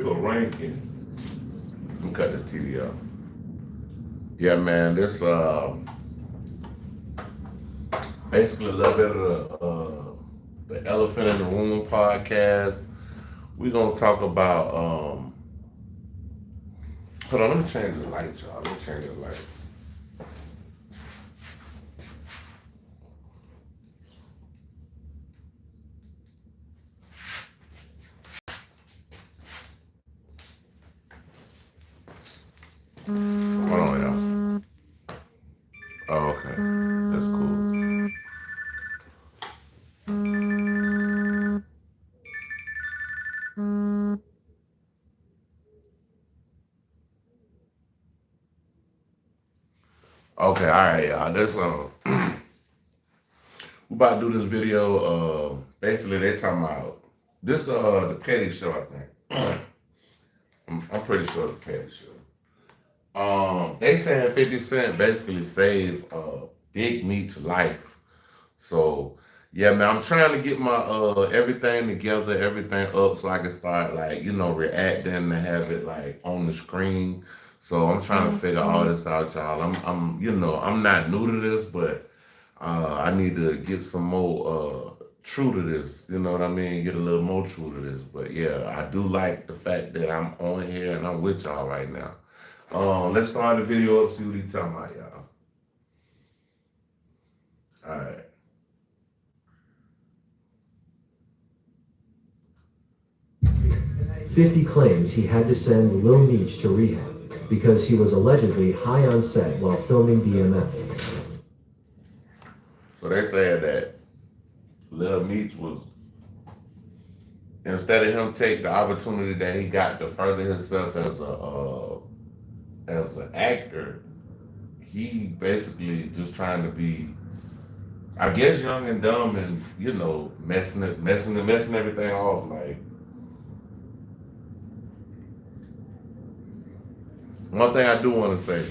Little ranking. Let me cut this TV off. Yeah, man, this basically a little bit of the Elephant in the Room podcast. We're gonna talk about hold on, let me change the lights, y'all. Let me change the lights. Hold on, y'all. Oh, okay. That's cool. Okay, all right, y'all. This we about to do this video. Basically, they talking about this. The Petty Show, I think. I'm pretty sure it's the Petty Show. They saying 50 Cent basically saved Big Meat's life. So yeah, man, I'm trying to get my everything together, everything up, so I can start like reacting and have it like on the screen. So I'm trying to figure all this out, y'all. I'm not new to this, but I need to get some more true to this. You know what I mean? Get a little more true to this. But yeah, I do like the fact that I'm on here and I'm with y'all right now. Let's start the video up, see what he's talking about, y'all. All right. 50 claims he had to send Limeech to rehab because he was allegedly high on set while filming DMF. So they said that Lil Meech was, instead of him take the opportunity that he got to further himself as an actor, he basically just trying to be, I guess, young and dumb and messing everything off. Like, one thing I do want to say,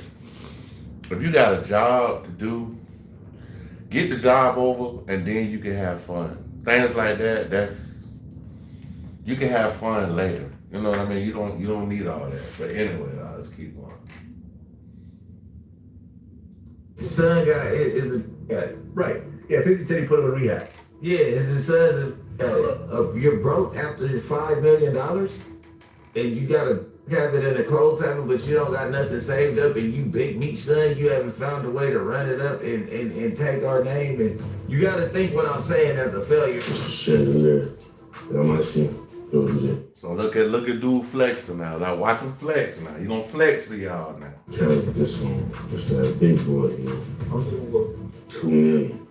if you got a job to do, get the job over and then you can have fun. Things like that, you can have fun later. You know what I mean? You don't need all that. But anyway, let's keep going. His son Right. Yeah, 50 Cent he put him in rehab. yeah, his son's you're broke after $5 million and you gotta have it in a clothes hamper, but you don't got nothing saved up, and you Big Meat son, you haven't found a way to run it up and take our name, and you gotta think what I'm saying as a failure. Shit in there. I might see him. So look at dude flexing now. Like, watch him flex now. He gonna flex for y'all now. This one, just that big boy, $2 million.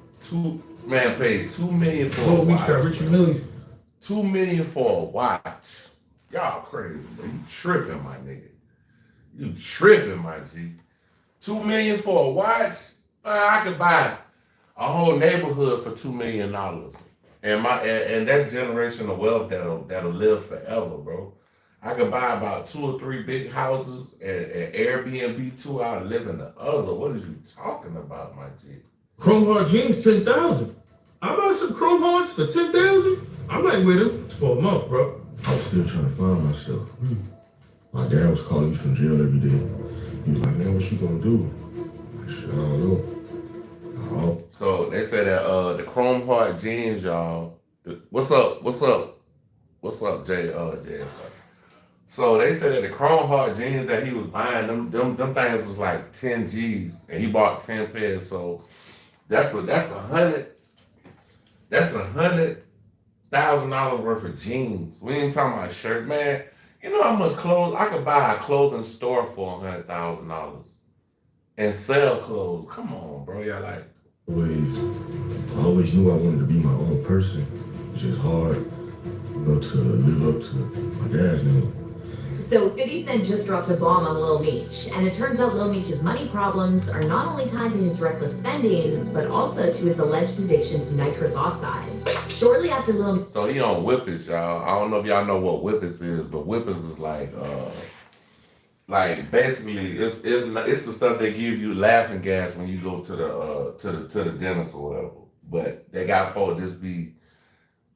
Man paid $2 million for a watch. $2 million for a watch. Y'all crazy, bro. You tripping, my nigga. You tripping, my G. $2 million for a watch? I could buy a whole neighborhood for $2 million. And that's generational wealth that'll live forever, bro. I could buy about 2 or 3 big houses and Airbnb 2 out and live in the other. What is you talking about, my G? Chrome Heart jeans, 10,000. I buy some Chrome Hearts for 10,000. I'm like with him for a month, bro. I was still trying to find myself. My dad was calling me from jail every day. He was like, man, what you gonna do? I'm like, shit, I don't know. So they say that the Chrome Heart jeans, y'all. What's up, Jay? So they said that the Chrome Heart jeans that he was buying, them things was like 10 G's, and he bought 10 pairs. So that's $100,000 worth of jeans. We ain't talking about shirt, man. You know how much clothes I could buy a clothing store for $100,000 and sell clothes. Come on, bro. Y'all like. I always knew I wanted to be my own person. It's just hard, to live up to my dad's name. So 50 Cent just dropped a bomb on Lil Meech, and it turns out Lil Meech's money problems are not only tied to his reckless spending, but also to his alleged addiction to nitrous oxide. Shortly after Lil Meech... So he on Whippets, y'all. I don't know if y'all know what Whippets is, but Whippets is like basically it's the stuff they give you laughing gas when you go to the dentist or whatever. But they got folks just be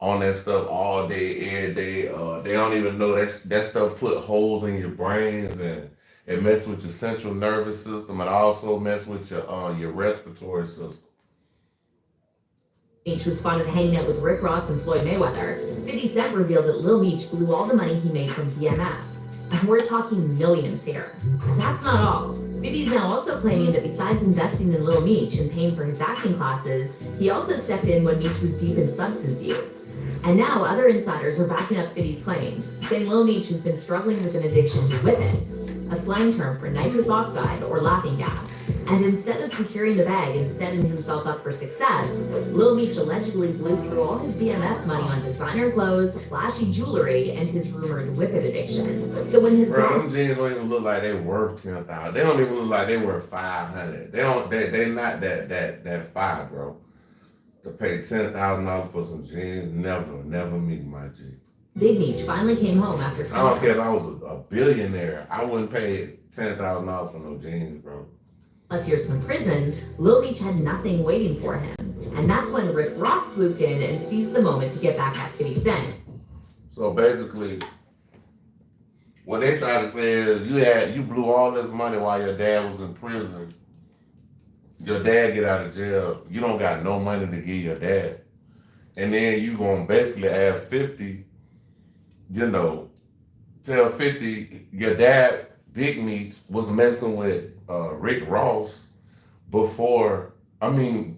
on that stuff all day, every day. They don't even know that stuff put holes in your brains and it messes with your central nervous system and also mess with your respiratory system. Meech was spotted hanging out with Rick Ross and Floyd Mayweather. 50 Cent revealed that Lil Meech blew all the money he made from BMF. And we're talking millions here. That's not all. 50's now also claiming that besides investing in Lil Meech and paying for his acting classes, he also stepped in when Meech was deep in substance use. And now other insiders are backing up 50's claims, saying Lil Meech has been struggling with an addiction to whippets, a slang term for nitrous oxide or laughing gas. And instead of securing the bag and setting himself up for success, Lil Meech allegedly blew through all his BMF money on designer clothes, flashy jewelry, and his rumored whippet addiction. So when his Bro, them jeans don't even look like they worth 10,000. They don't even look like they worth 500. They not that fire, bro. To pay $10,000 for some jeans, never me, my G. Big Meech finally came home after. I don't care if I was a billionaire. I wouldn't pay $10,000 for no jeans, bro. Plus years in prison, Lil Meech had nothing waiting for him. And that's when Rick Ross swooped in and seized the moment to get back at 50 Cent. So basically, what they try to say is you blew all this money while your dad was in prison. Your dad get out of jail, you don't got no money to give your dad. And then you gonna basically ask 50, tell 50 your dad, Big Meech, was messing with Rick Ross before the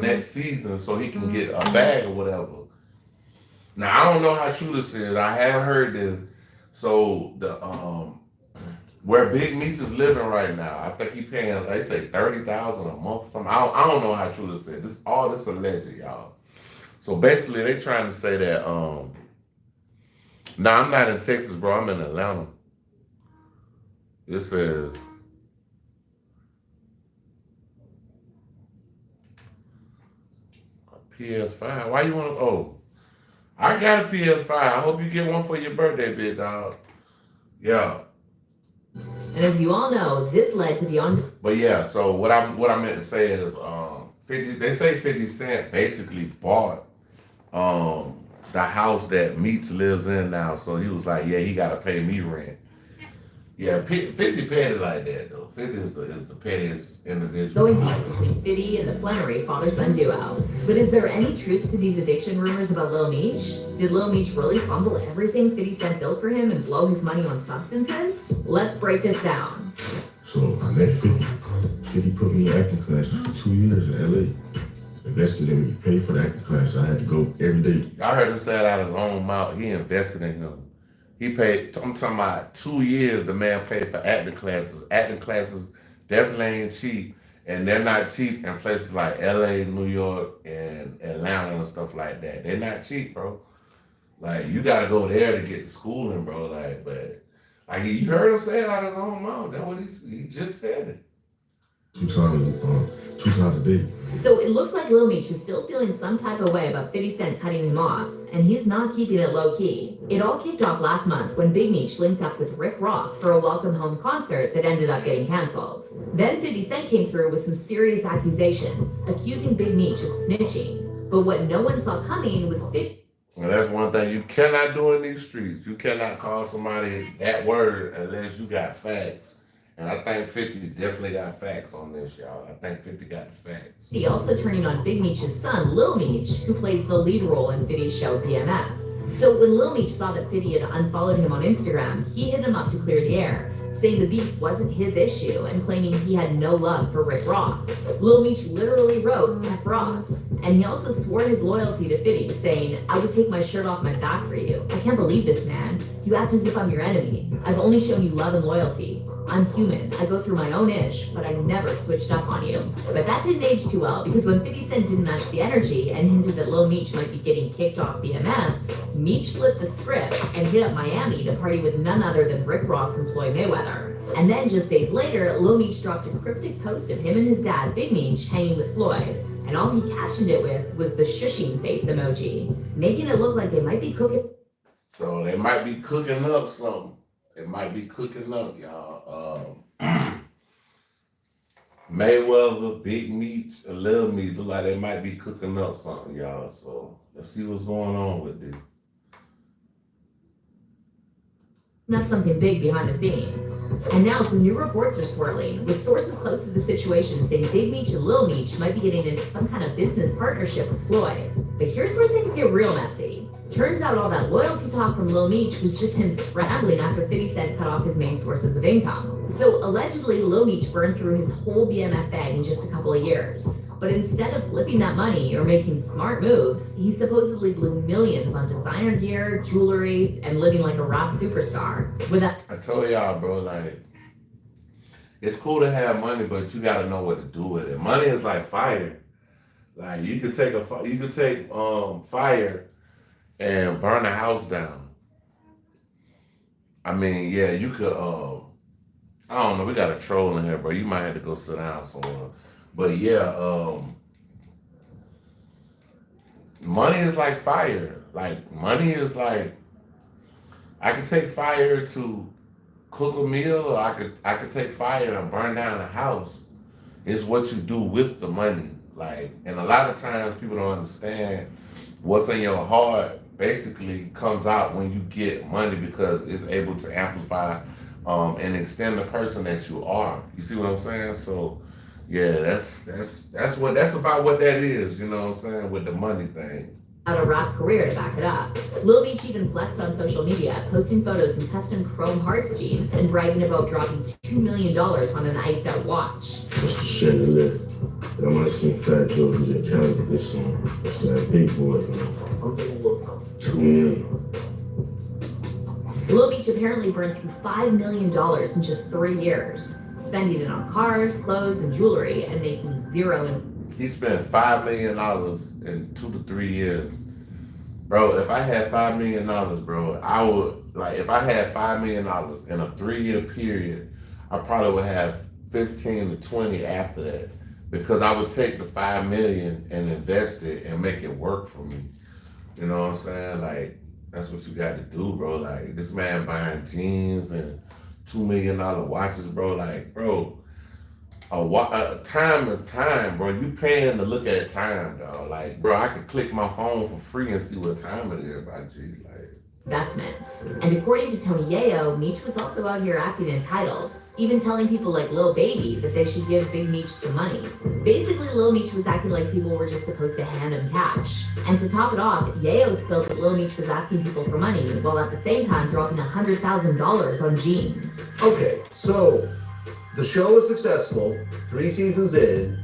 next season so he can get a bag or whatever. Now I don't know how true this is. I have heard this. So the where Big Meech is living right now, I think he paying, they say $30,000 a month or something. I don't know how true this is. This alleged, y'all. So basically they trying to say that now I'm not in Texas, bro, I'm in Atlanta. It says PS5. Why you want to? Oh, I got a PS5. I hope you get one for your birthday, big dog. Yeah. And as you all know, this led to the But yeah, so what I meant to say is, 50. They say 50 Cent basically bought the house that Meech lives in now. So he was like, yeah, he got to pay me rent. Yeah, 50 petty like that though. 50 is the pettiest individual. going deep between 50 and the Flannery father-son duo. But is there any truth to these addiction rumors about Lil Meech? Did Lil Meech really fumble everything 50 Cent built for him and blow his money on substances? Let's break this down. So I met 50. 50 put me in acting classes for 2 years in LA. Invested in me, paid for the acting class. I had to go every day. I heard him say it out of his own mouth. He invested in him. He paid, I'm talking about 2 years the man paid for acting classes. Acting classes definitely ain't cheap. And they're not cheap in places like LA, New York, and Atlanta and stuff like that. They're not cheap, bro. Like, you gotta go there to get the schooling, bro. Like, you heard him say it out of his own mouth. That's what he just said it. 2 times a day. So it looks like Lil Meech is still feeling some type of way about 50 Cent cutting him off, and he's not keeping it low key. It all kicked off last month when Big Meech linked up with Rick Ross for a welcome home concert that ended up getting canceled. Then 50 Cent came through with some serious accusations, accusing Big Meech of snitching. But what no one saw coming was And that's one thing you cannot do in these streets. You cannot call somebody that word unless you got facts. And I think 50 definitely got facts on this, y'all. I think 50 got the facts. He also turning on Big Meech's son, Lil Meech, who plays the lead role in 50's show BMF. So when Lil Meech saw that 50 had unfollowed him on Instagram, he hit him up to clear the air, saying the beef wasn't his issue and claiming he had no love for Rick Ross. Lil Meech literally wrote F Ross, and he also swore his loyalty to 50, saying, I would take my shirt off my back for you. I can't believe this, man. You act as if I'm your enemy. I've only shown you love and loyalty. I'm human. I go through my own ish, but I never switched up on you. But that didn't age too well, because when 50 Cent didn't match the energy and hinted that Lil Meech might be getting kicked off BMF, Meech flipped the script and hit up Miami to party with none other than Rick Ross and Floyd Mayweather. And then just days later, Lil Meech dropped a cryptic post of him and his dad, Big Meech, hanging with Floyd. And all he captioned it with was the shushing face emoji, making it look like they might be cooking. So they might be cooking up something. It might be cooking up, y'all. Mayweather, Big Meech, and Little Meech look like they might be cooking up something, y'all. So let's see what's going on with this. Up something big behind the scenes. And now some new reports are swirling, with sources close to the situation saying Big Meech and Lil Meech might be getting into some kind of business partnership with Floyd. But here's where things get real messy. Turns out all that loyalty talk from Lil Meech was just him scrambling after 50 Cent cut off his main sources of income. So allegedly, Lil Meech burned through his whole BMF bag in just a couple of years. But instead of flipping that money or making smart moves, he supposedly blew millions on designer gear, jewelry, and living like a rap superstar. I told y'all, bro, like, it's cool to have money, but you gotta know what to do with it. Money is like fire. Like you could take fire and burn a house down. I mean, yeah, you could I don't know, we got a troll in here, bro. You might have to go sit down somewhere. But yeah, money is like fire. Like money is like, I could take fire to cook a meal, or I could take fire and burn down a house. It's what you do with the money. Like, and a lot of times people don't understand what's in your heart basically comes out when you get money, because it's able to amplify and extend the person that you are. You see what I'm saying? So yeah, that's about what that is, you know what I'm saying, with the money thing. A rap career to back it up. Lil Meech even flexed on social media, posting photos in custom chrome hearts jeans and bragging about dropping $2 million on an iced out watch. That's the chandelier. I might have seen Fat Joe who's in Canada this song. That's that big boy, man. 2 million. Lil Meech apparently burned through $5 million in just 3 years, spending it on cars, clothes, and jewelry, and making zero in. He spent $5 million in 2 to 3 years. Bro, if I had $5 million, bro, I would, like, if I had $5 million in a 3-year period, I probably would have 15 to 20 after that. Because I would take the $5 million and invest it and make it work for me. You know what I'm saying? Like, that's what you got to do, bro. Like, this man buying jeans and $2 million watches, bro. Like, bro, time is time, bro. You paying to look at time, dog. Like, bro, I could click my phone for free and see what time it is, by G. Like, investments. And according to Tony Yayo, Meech was also out here acting entitled, even telling people like Lil Baby that they should give Big Meech some money. Basically, Lil Meech was acting like people were just supposed to hand him cash. And to top it off, Yayo spilled that Lil Meech was asking people for money, while at the same time dropping $100,000 on jeans. Okay, so the show was successful, 3 seasons in.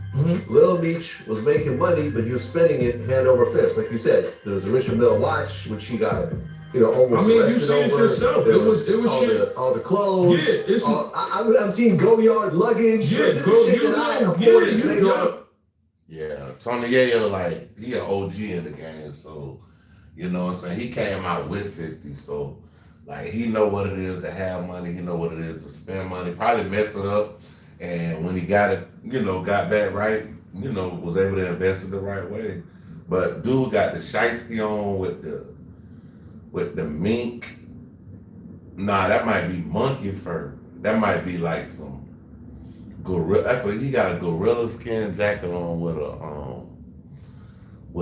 Lil Meech was making money, but he was spending it hand over fist. Like you said, there was a Richard Mille watch, which he got, almost I mean, you arrested see it over. yourself. There It was all shit. all the clothes. Yeah, it's I'm seeing Go Yard luggage. Yeah, this go is shit you that I know, afforded yeah, you later. know. yeah, Tony Yayo, like, he an OG in the game, so, you know what I'm saying? He came out with 50, so, like, he know what it is to have money, he know what it is to spend money, probably mess it up, and when he got it, got that right, was able to invest it the right way. But dude got the shiesty on with the mink. Nah, that might be monkey fur. That might be like some gorilla. That's what he got, a gorilla skin jacket on with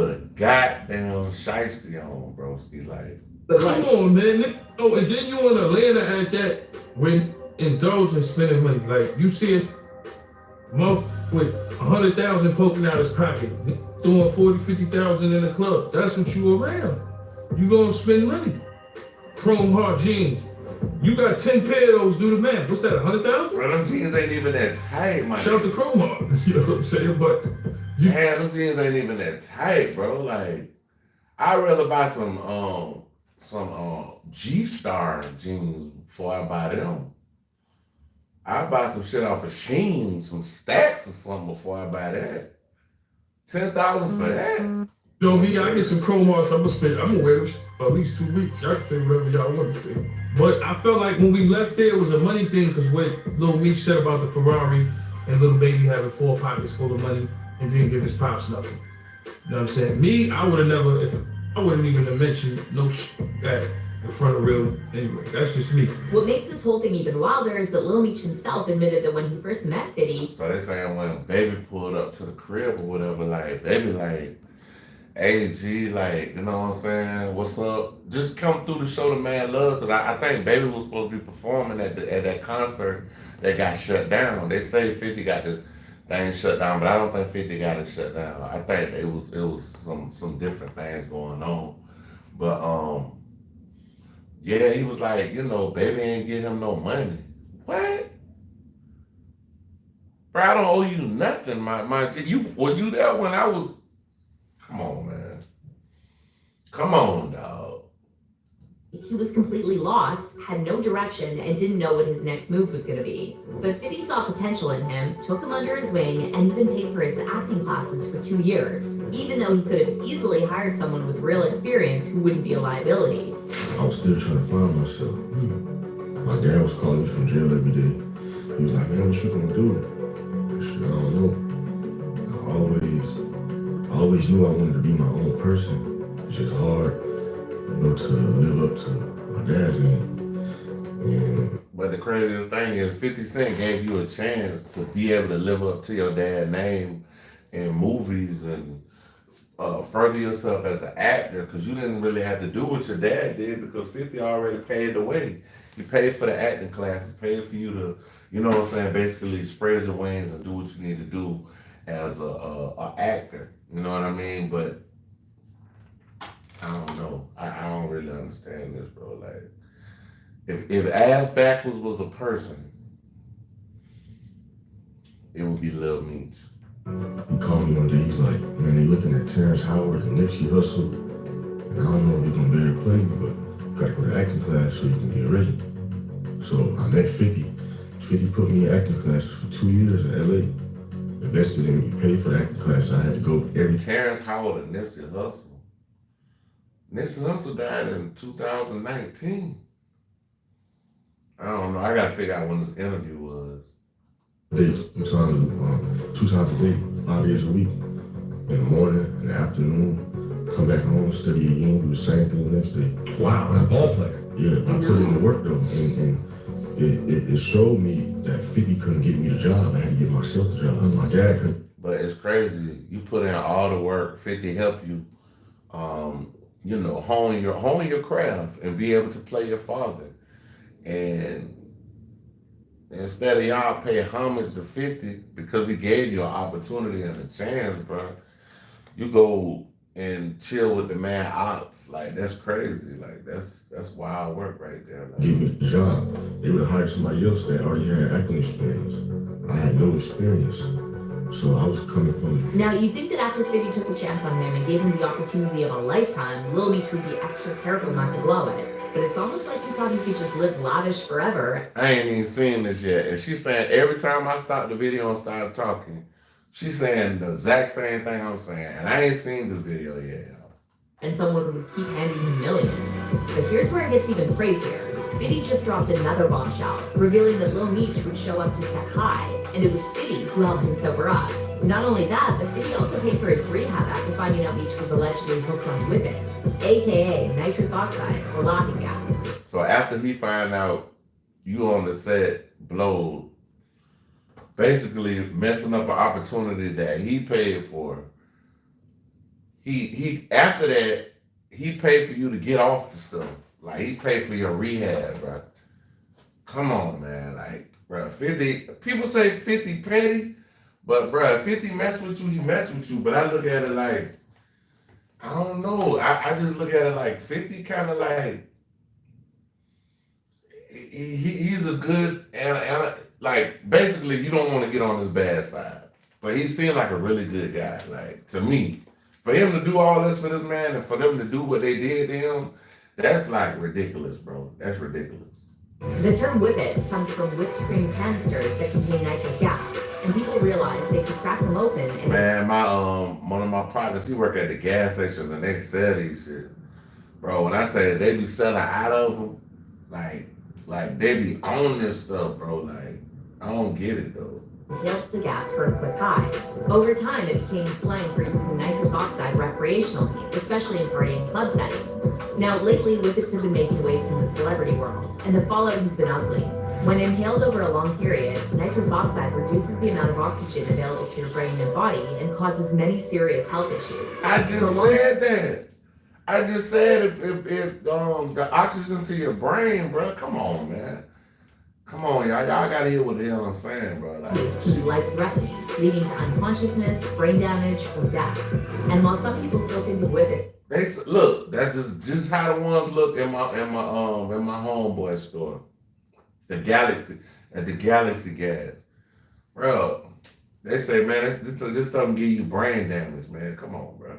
a goddamn shiesty on, broski. Like, Come on, man. Oh, and then you in Atlanta at that when indulging spending money. Like, you see a month with 100,000 poking out his pocket, throwing 40, 50,000 in the club. That's what you around. You gonna spend money. Chrome heart jeans. You got 10 pair of those, do the math. What's that, 100,000? bro, them jeans ain't even that tight, man. Shout out to Chrome heart. You know what I'm saying? But you Man, them jeans ain't even that tight, bro. Like, I'd rather buy some G-Star jeans before I buy them. I buy some shit off of Shein, some stacks or something before I buy that. 10,000 for that. know me, I get some chrome hearts. I'm gonna wear them at least 2 weeks. Y'all can say whatever y'all want to say. But I felt like when we left there, it was a money thing because what Lil Meech said about the Ferrari and Lil Baby having 4 pockets full of money and didn't give his pops nothing. You know what I'm saying? Me, I would have never, I wouldn't even have mentioned no that in front of real. Anyway, that's just me. What makes this whole thing even wilder is that Lil Meech himself admitted that when he first met Fitty, So they saying when Baby pulled up to the crib or whatever, like Baby like, hey G, like, you know what I'm saying? What's up? Just come through to show the man love, cause I think Baby was supposed to be performing at that concert that got shut down. They say 50 got the thing shut down, but I don't think 50 got it shut down. I think it was some different things going on. But yeah, he was like, you know, Baby ain't give him no money. What? Bro, I don't owe you nothing, my G. Was you there when I was? Come on, man. Come on, dog. he was completely lost, had no direction, and didn't know what his next move was going to be. But Fitty saw potential in him, took him under his wing, and even paid for his acting classes for 2 years, even though he could have easily hired someone with real experience who wouldn't be a liability. I was still trying to find myself. My dad was calling me from jail every day. He was like, man, what you gonna do? I said, I don't know. I always knew I wanted to be my own person. It's just hard, you know, to live up to my dad's name. And But the craziest thing is 50 Cent gave you a chance to be able to live up to your dad's name in movies and further yourself as an actor, because you didn't really have to do what your dad did because 50 already paid the way. He paid for the acting classes, paid for you to, you know what I'm saying, basically spread your wings and do what you need to do as a actor. You know what I mean? But I don't know. I don't really understand this, bro. Like, if Ass Backwards was a person, it would be Lil Meech. he called me one day, he's like, man, they looking at Terrence Howard and Nipsey Hussle, and I don't know if you're gonna be able to play me, but you gotta go to acting class so you can get ready. So I met 50. 50 put me in acting classes for 2 years in LA. Invested in me, paid for the acting class. I had to go every Terrence Howard and Nipsey Hussle. Nipsey Hussle died in 2019. I don't know. I gotta figure out when this interview was. day, 2 times a day, 5 days a week. In the morning, in the afternoon, come back home, study again, do the same thing the next day. Wow, a ball player. Yeah, I put in the work though, and it showed me that 50 couldn't get me the job. I had to get myself the job. My dad couldn't. But it's crazy. You put in all the work, 50 help you, you know, hone your craft and be able to play your father. And instead of y'all pay homage to 50 because he gave you an opportunity and a chance, bro, you go and chill with the man ops. Like, that's crazy. Like, that's wild work right there. Like, Give me the job. They would have hired somebody else that already had acting experience. I had no experience. So I was coming from. Now, you'd think that after Fitty took a chance on him and gave him the opportunity of a lifetime, Lil Meech would be extra careful not to blow it. But it's almost like he thought he could just live lavish forever. I ain't even seen this yet. And she's saying every time I stop the video and start talking, she's saying the exact same thing I'm saying. And I ain't seen this video yet, y'all. And someone would keep handing him millions. But here's where it gets even crazier. Fitty just dropped another bombshell, revealing that Lil Meech would show up to set high, and it was Fitty who helped him sober up. Not only that, but Fitty also paid for his rehab after finding out Meech was allegedly hooked on whippets, aka nitrous oxide or laughing gas. So after he find out you on the set blowed, basically messing up an opportunity that he paid for, he after that, he paid for you to get off the stuff. Like, he paid for your rehab, bro. Come on, man. Like, bro, 50, people say 50 petty, but bro, 50 mess with you, he mess with you. But I look at it like, I don't know. I just look at it like 50 kind of like, he's a good, and like, basically you don't want to get on his bad side. But he seemed like a really good guy, like, to me. For him to do all this for this man and for them to do what they did to him, that's like ridiculous, bro. That's ridiculous. The term whippets comes from whipped cream canisters that contain nitrous gas, and people realized they could crack them open and Man, my one of my partners, he work at the gas station and they sell these shit. Bro, when I say they be selling out of them, like they be on this stuff, bro. Like, I don't get it though. inhaled the gas for a quick high. Over time, it became slang for using nitrous oxide recreationally, especially in party and club settings. Now, lately, whippets have been making waves in the celebrity world, and the fallout has been ugly. When inhaled over a long period, nitrous oxide reduces the amount of oxygen available to your brain and body and causes many serious health issues. I just said that. I just said if the oxygen to your brain, bro. Come on, man. Come on, y'all. Y'all gotta hear what the hell I'm saying, bro. Like, Can be life-threatening, leading to unconsciousness, brain damage, or death. And while some people still think of whippets, look, that's just how the ones look in my homeboy store, the Galaxy at the Galaxy Gas, bro. They say, man, this doesn't give you brain damage, man. Come on, bro.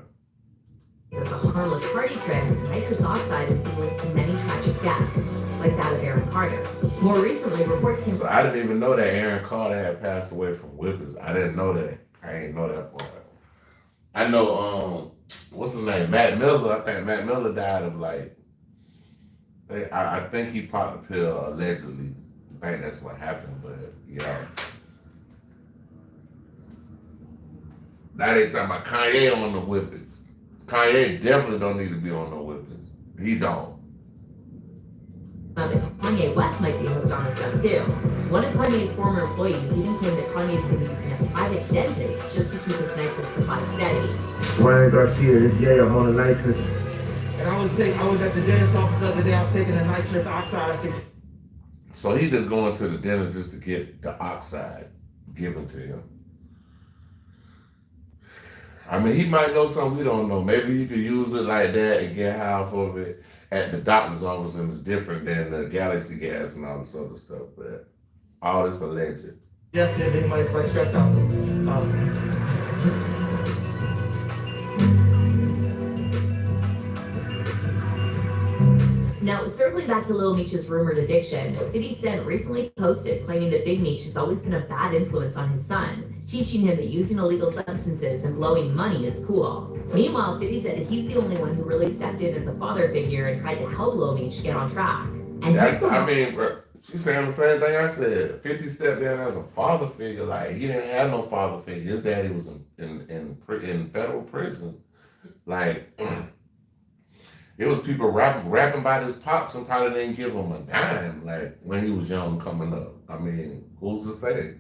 as a harmless party trick, nitrous oxide has been linked to many tragic deaths, like that of Aaron Carter. More recently, reports came So I didn't even know that Aaron Carter had passed away from whippets. I didn't know that. I didn't know that part. I know, what's his name? Matt Miller. I think Matt Miller died of I think he popped the pill allegedly. I think that's what happened, but yeah. Now they talking about Kanye on the whippets. Kanye definitely don't need to be on no whippets. He don't. that Kanye West might be hooked on his stuff too. One of Kanye's former employees even claimed that Kanye's been using a private dentist just to keep his nitrous supply steady. Ryan Garcia, this Jay, I'm on the nitrous. And I was at the dentist office the other day, I was taking the nitrous oxide. I said, So he just going to the dentist just to get the oxide given to him. I mean, he might know something we don't know. Maybe you could use it like that and get half of it at the doctor's office, and it's different than the Galaxy Gas and all this other stuff. But all this alleged. yesterday, he might like stressed out. Now, circling back to Lil Meech's rumored addiction, 50 Cent recently posted claiming that Big Meech has always been a bad influence on his son, teaching him that using illegal substances and blowing money is cool. Meanwhile, 50 said he's the only one who really stepped in as a father figure and tried to help Lil Meech get on track. And She's saying the same thing I said. 50 stepped in as a father figure. Like, he didn't have no father figure. His daddy was in federal prison. Like, it was people rapping about his pops and probably didn't give him a dime, like, when he was young coming up. I mean, who's to say?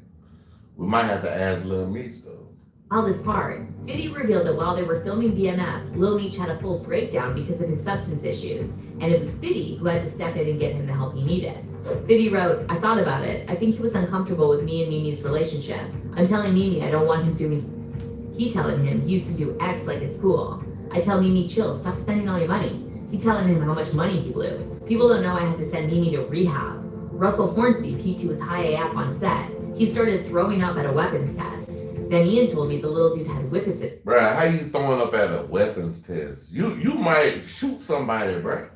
We might have to ask Lil Meech, though. all this part, 50 revealed that while they were filming BMF, Lil Meech had a full breakdown because of his substance issues, and it was 50 who had to step in and get him the help he needed. 50 wrote, I thought about it. I think he was uncomfortable with me and Mimi's relationship. I'm telling Mimi I don't want him doing X. He telling him he used to do X like it's cool. I tell Mimi, chill, stop spending all your money. He telling him how much money he blew. People don't know I had to send Mimi to rehab. Russell Hornsby peeped he was high AF on set. He started throwing up at a weapons test. Then Ian told me the little dude had whippets at. Bruh, how you throwing up at a weapons test? You might shoot somebody, bruh.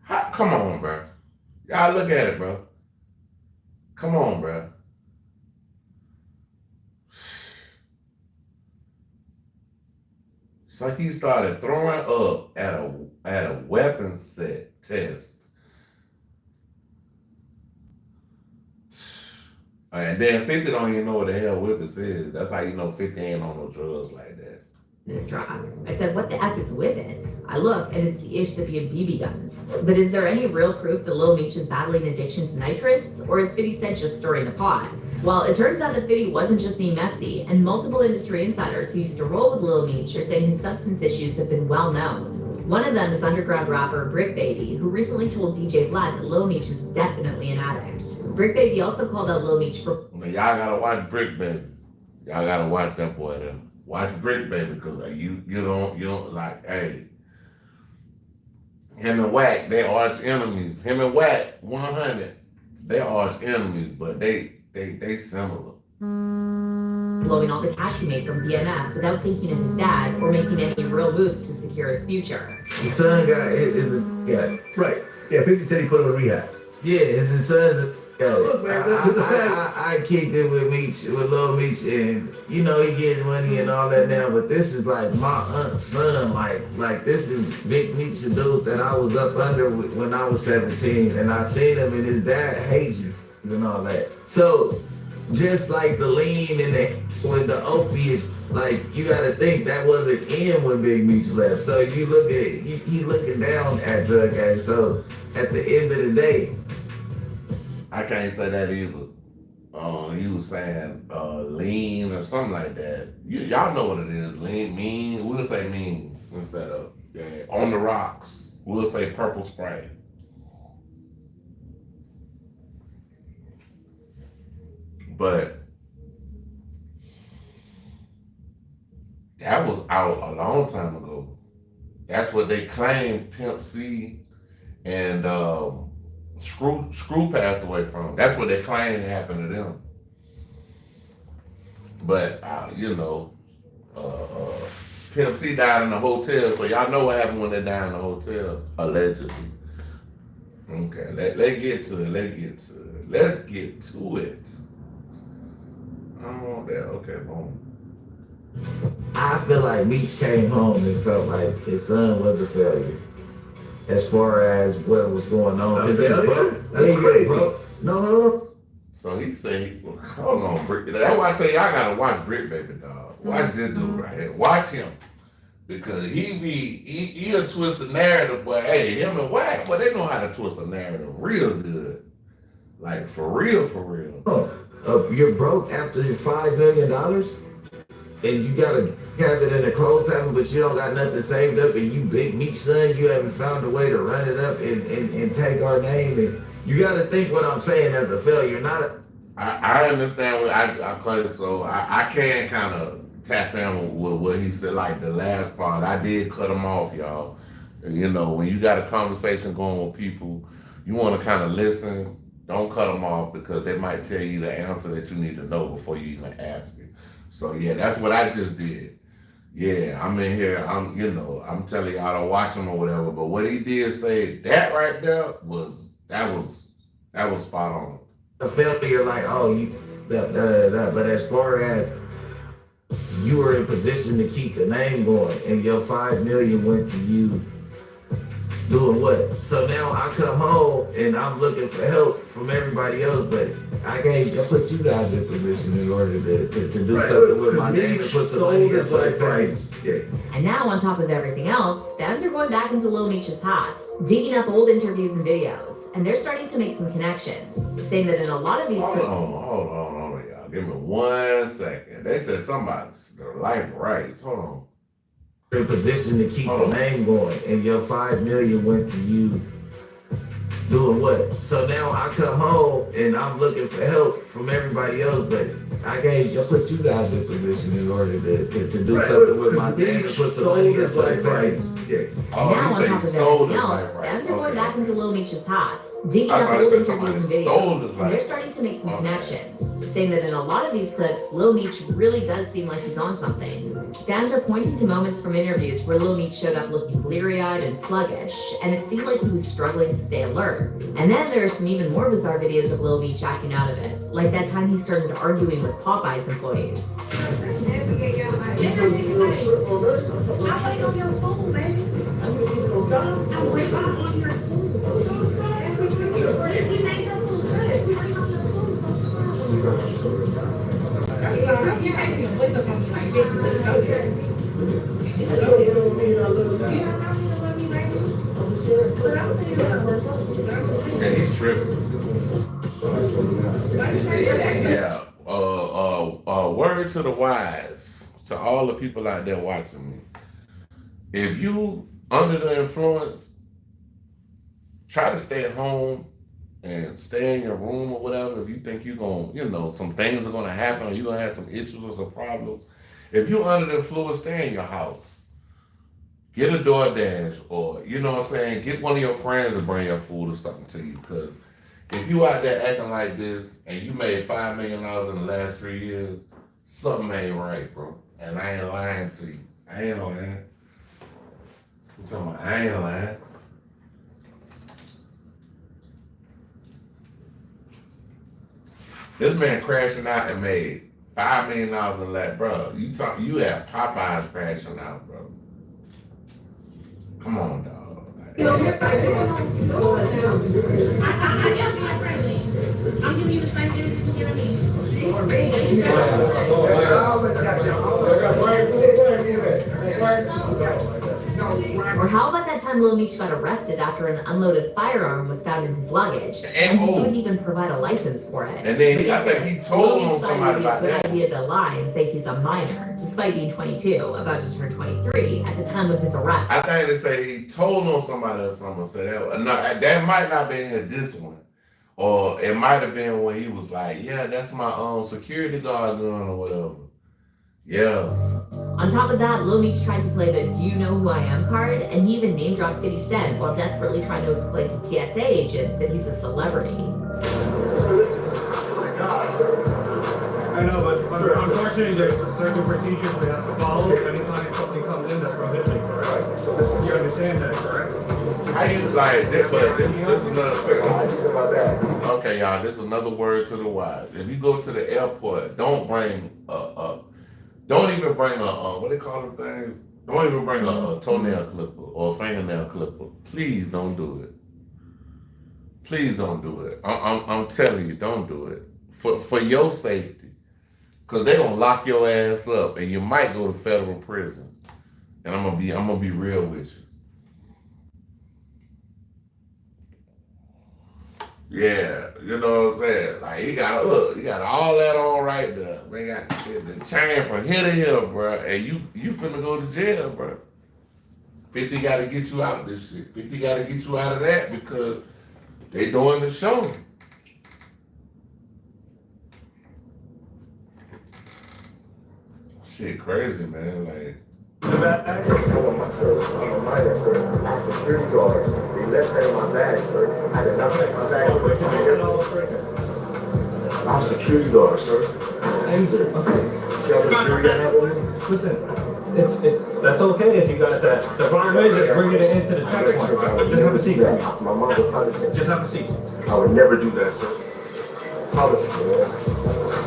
Come on, bruh. Y'all look at it, bro. Come on, bruh. It's like he started throwing up at a weapons set test. And then 50 don't even know what the hell whippets is. That's how you know 50 ain't on no drugs like that. This drop. I said, what the F is whippets? I look, and it's the ish that be in BB guns. But is there any real proof that Lil Meech is battling addiction to nitrous? Or is 50 Cent just stirring the pot? Well, it turns out that 50 wasn't just being messy, and multiple industry insiders who used to roll with Lil Meech are saying his substance issues have been well known. One of them is underground rapper Brick Baby, who recently told DJ Vlad that Lil Meech is definitely an addict. Brick Baby also called out Lil Meech for. Y'all gotta watch Brick Baby. Y'all gotta watch that boy there. Watch Brick Baby, because you don't like, hey, him and Wack, they arch enemies. Him and Wack, 100, they arch enemies, but they similar. Blowing all the cash he made from BMF without thinking of his dad or making any real moves to secure his future. His son got Right. Yeah, 50 said he put him in rehab. Yeah, his son's Look, man, I kicked it with Lil Meech, and you know he getting money and all that now, but this is like my aunt's son, like this is Big Meech, the dude that I was up under when I was 17, and I seen him, and his dad hates you and all that. So just like the lean and the opiates. Like you got to think that wasn't in when Big Meech left. So you look at it, he looking down at drug addicts. So at the end of the day, I can't say that either. He was saying lean or something like that. Y'all know what it is. Lean, mean. We'll say mean instead of on the rocks. We'll say purple spray. But that was out a long time ago. That's what they claimed Pimp C and Screw passed away from. That's what they claim happened to them. But Pimp C died in the hotel, so y'all know what happened when they died in the hotel, allegedly. Okay, let's get to it. Let's get to it. I don't want that. Okay, boom. I feel like Meech came home and felt like his son was a failure as far as what was going on. A failure? That's crazy. No. So he said, hold on, Brick. That's why I tell you, I gotta watch Brick Baby Dog. Watch this dude right here. Watch him. Because he'll twist the narrative, but hey, him and Wack, well, they know how to twist a narrative real good. Like for real. You're broke after your $5 million and you gotta have it in a clothes haven, but you don't got nothing saved up, and you Big Meech son, you haven't found a way to run it up and take our name, and you gotta think what I'm saying as a failure, not a... I understand what I call it, so I can kind of tap in with what he said, like the last part. I did cut him off, y'all. You know, when you got a conversation going with people, you want to kind of listen. Don't cut them off because they might tell you the answer that you need to know before you even ask it. So yeah, that's what I just did. Yeah, I'm in here. I'm telling y'all to watch him or whatever. But what he did say, that right there was spot on. A failure, like but as far as you were in position to keep the name going, and your $5 million went to you doing what? So now I come home and I'm looking for help from everybody else, but I put you guys in position in order to do something with my name and put some money in for the fans. Yeah. And now, on top of everything else, fans are going back into Lil Meech's past, digging up old interviews and videos, and they're starting to make some connections, saying that in a lot of these... Hold on, y'all. Give me 1 second. They said somebody's life rights. Hold on. In position to keep the name going, and your $5 million went to you doing what? So now I come home and I'm looking for help from everybody else, but I put you guys in position in order to do something with my name and put some money in for the fans. Yeah. Now, on top of everything else, fans are going back into Lil Meech's past, digging up old interviews and videos, and they're starting to make some connections, saying that in a lot of these clips, Lil Meech really does seem like he's on something. Fans are pointing to moments from interviews where Lil Meech showed up looking bleary-eyed and sluggish, and it seemed like he was struggling to stay alert. And then there are some even more bizarre videos of Lil Meech acting out of it, like that time he started arguing with Popeye's employees. Yeah, he tripping. Yeah. Word to the wise, to all the people out there watching me. If you under the influence, try to stay at home and stay in your room or whatever. If you think you're gonna, some things are gonna happen or you're gonna have some issues or some problems. If you're under the influence, stay in your house. Get a DoorDash or, get one of your friends to bring your food or something to you. Because if you out there acting like this and you made $5 million in the last 3 years, something ain't right, bro. And I ain't lying to you. I ain't lying. I'm talking about I ain't lying. This man crashing out and made $5 million in that, bro. You have Popeyes crashing out, bro. Come on, dog. I'm giving you the same thing you get me. Or how about that time Lil Meech got arrested after an unloaded firearm was found in his luggage, and he wouldn't even provide a license for it? And then I think he told Lil Meech on somebody about thought it would be a that. good idea to lie and say he's a minor, despite being 22, about to turn 23 at the time of his arrest. I think they say he told on somebody or something. So that might not be in this one. Or it might have been when he was like, yeah, that's my security guard gun or whatever. Yeah. On top of that, Lil Meech tried to play the "Do you know who I am" card, and he even name dropped 50 Cent while desperately trying to explain to TSA agents that he's a celebrity. I know, but unfortunately, there's certain procedures we have to follow. Anytime something comes in that's prohibited, correct? You understand that, correct? I use like this, but this is another. Okay, y'all, this is another word to the wise. If you go to the airport, don't bring don't even bring what they call them things. Don't even bring a toenail clipper or a fingernail clipper. Please don't do it. Please don't do it. I'm telling you, don't do it for your safety, because they're gonna lock your ass up and you might go to federal prison. And I'm gonna be real with you. Yeah, you know what I'm saying? Like, you got all that on right there. Man, got the chain from here to here, bro. And you finna go to jail, bro. 50 gotta get you out of this shit. 50 gotta get you out of that because they doing the show. Shit crazy, man. Like, I'm a minor, sir. I have security guards. They left that in my bag, sir. I did not take my bag. I'm security guard, sir. Okay. See how much security I have on me? Listen, that's okay if you got that. The problem is bringing it into the checkpoint. Just have a seat. My mom's a pilot. Just have a seat. I would never do that, sir.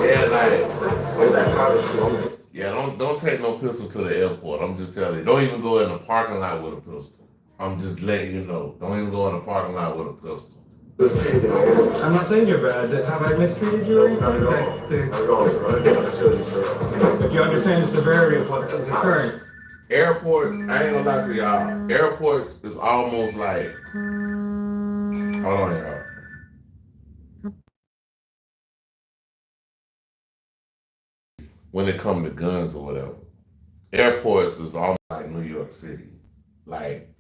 yeah, like, I'm that private school. yeah, don't take no pistol to the airport. I'm just telling you. Don't even go in the parking lot with a pistol. I'm just letting you know. Don't even go in the parking lot with a pistol. I'm not saying you're bad. Have I mistreated you or anything? If you understand the severity of what is occurring. Airports, I ain't gonna lie to y'all. Airports is almost like, hold on, y'all. When it comes to guns or whatever, airports is almost like New York City. Like,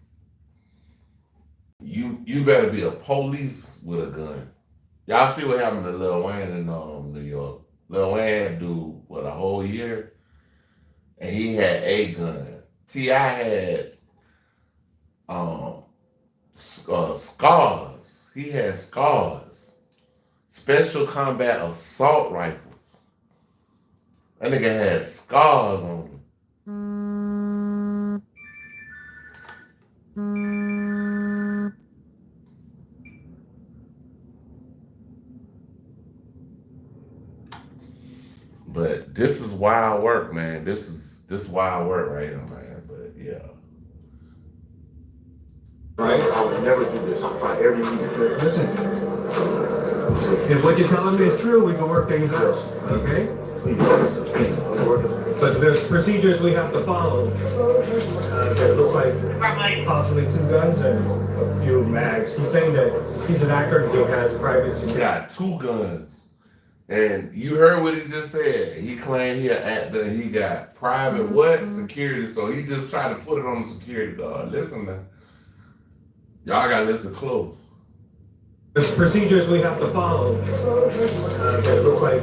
you better be a police with a gun. Y'all see what happened to Lil Wayne in New York? Lil Wayne had to do a whole year, and he had a gun. T.I. had scars. He had scars. Special combat assault rifles. That nigga had scars on him. But this is wild work, man. This is wild work right here, man. But yeah. Right? I would never do this. I'll find every reason. Listen, if what you're telling me is true, we can work things out, okay? But there's procedures we have to follow. It looks like possibly 2 guns and a few mags. He's saying that he's an actor and he has private He security. got 2 guns. And you heard what he just said. He claimed he an actor and he got private what? Security. So he just tried to put it on the security guard. Listen now. Y'all gotta listen close. There's procedures we have to follow. It looks like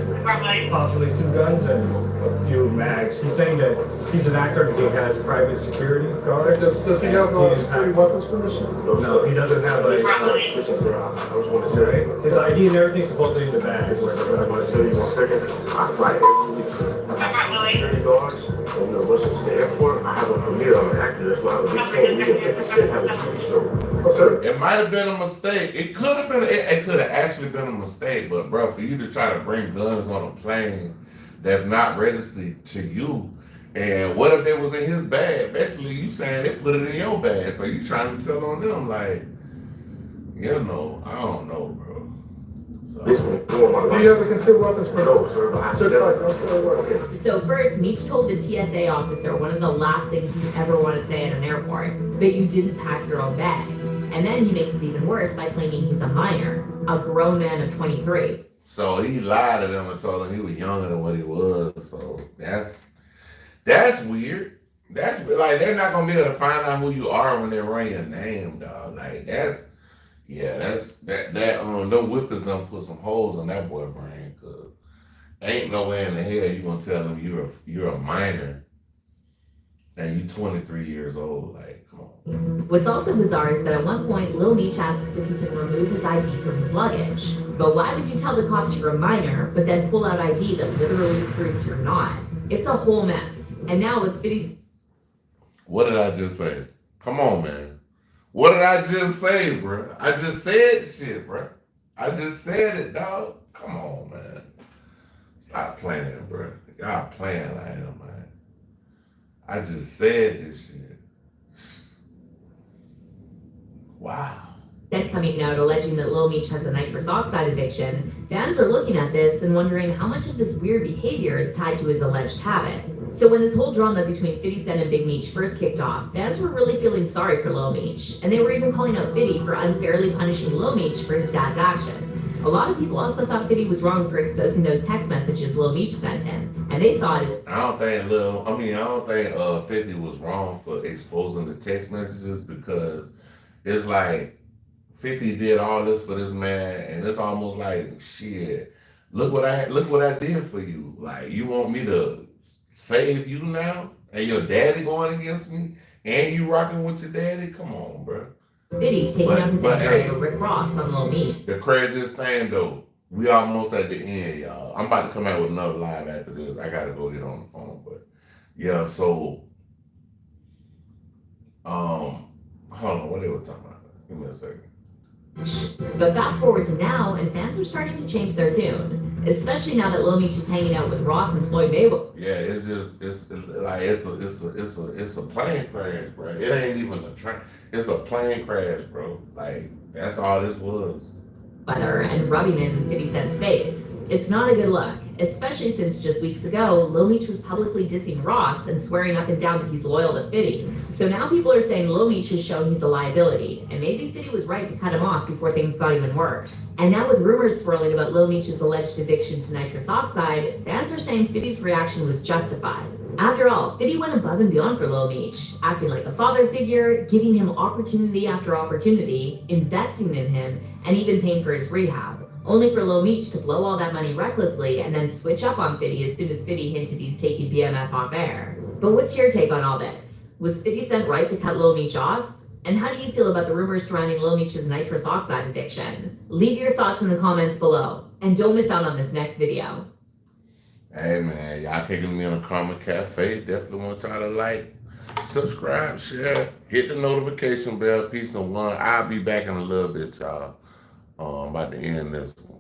possibly 2 guns and a few mags. He's saying that he's an actor and he has private security guards. Does he have security weapons permission? No, he doesn't have a. Listen, sir, I just want to tell you. His ID and everything's supposed to be in the bag. Listen, sir, I want to tell you 1 second. I fly every week. I have security guards. And when I rush into the airport, I have a premiere. I'm an actor. That's why I was told me and 50 Cent have a TV show. Oh, sir. It might have been a mistake. It could have been. It could have actually been a mistake. But bro, for you to try to bring guns on a plane that's not registered to you, and what if they was in his bag? Basically, you saying they put it in your bag. So you trying to tell on them like, you know, I don't know, bro. So. more of my life. Do you ever consider weapons for No, sir, but I Sit never. tight, don't say a word. Okay. So first, Meech told the TSA officer one of the last things you ever want to say at an airport, that you didn't pack your own bag. And then he makes it even worse by claiming he's a minor, a grown man of 23. So he lied to them and told them he was younger than what he was. So that's weird. That's like they're not gonna be able to find out who you are when they run your name, dog. Like them whippers done put some holes in that boy brain, cause ain't no way in the hell you gonna tell him you're a minor and you 23 years old. Like, come on. What's also bizarre is that at one point, Lil Meech asks if he can remove his ID from his luggage. But why would you tell the cops you're a minor, but then pull out ID that literally proves you're not? It's a whole mess. And now with 50's... What did I just say? Come on, man. What did I just say, bro? I just said shit, bro. I just said it, dog. Come on, man. Stop playing, bro. Y'all playing like hell, man. I just said this shit. Wow. Then coming out alleging that Lil Meech has a nitrous oxide addiction, fans are looking at this and wondering how much of this weird behavior is tied to his alleged habit. So when this whole drama between 50 Cent and Big Meech first kicked off, fans were really feeling sorry for Lil Meech, and they were even calling out 50 for unfairly punishing Lil Meech for his dad's actions. A lot of people also thought 50 was wrong for exposing those text messages Lil Meech sent him, and they saw it as... I don't think 50 was wrong for exposing the text messages, because it's like 50 did all this for this man, and it's almost like, shit, look what I did for you. Like, you want me to save you now? And your daddy going against me? And you rocking with your daddy? Come on, bro. 50 taking up his anger over Rick Ross on Lil Meech. The craziest thing though, we almost at the end, y'all. I'm about to come out with another live after this. I gotta go get on the phone, but yeah, so hold on, what they were talking about? Give me a second. But fast forward to now, and fans are starting to change their tune, especially now that Lil Meech is hanging out with Ross and Floyd Mayweather. Yeah, it's a plane crash, bro. It ain't even a train. It's a plane crash, bro. Like, that's all this was. And rubbing it in 50 Cent's face. It's not a good look, especially since just weeks ago, Lil Meech was publicly dissing Ross and swearing up and down that he's loyal to 50. So now people are saying Lil Meech has shown he's a liability, and maybe 50 was right to cut him off before things got even worse. And now with rumors swirling about Lil Meech's alleged addiction to nitrous oxide, fans are saying 50's reaction was justified. After all, 50 went above and beyond for Lil Meech, acting like a father figure, giving him opportunity after opportunity, investing in him, and even paying for his rehab, only for Lil Meech to blow all that money recklessly and then switch up on 50 as soon as 50 hinted he's taking BMF off air. But what's your take on all this? Was 50 Cent right to cut Lil Meech off? And how do you feel about the rumors surrounding Lil Meech's nitrous oxide addiction? Leave your thoughts in the comments below, and don't miss out on this next video. Hey man, y'all kicking me on the Karma Cafe. Definitely want y'all to like, subscribe, share, hit the notification bell. Peace and one. I'll be back in a little bit, y'all. About to end this one.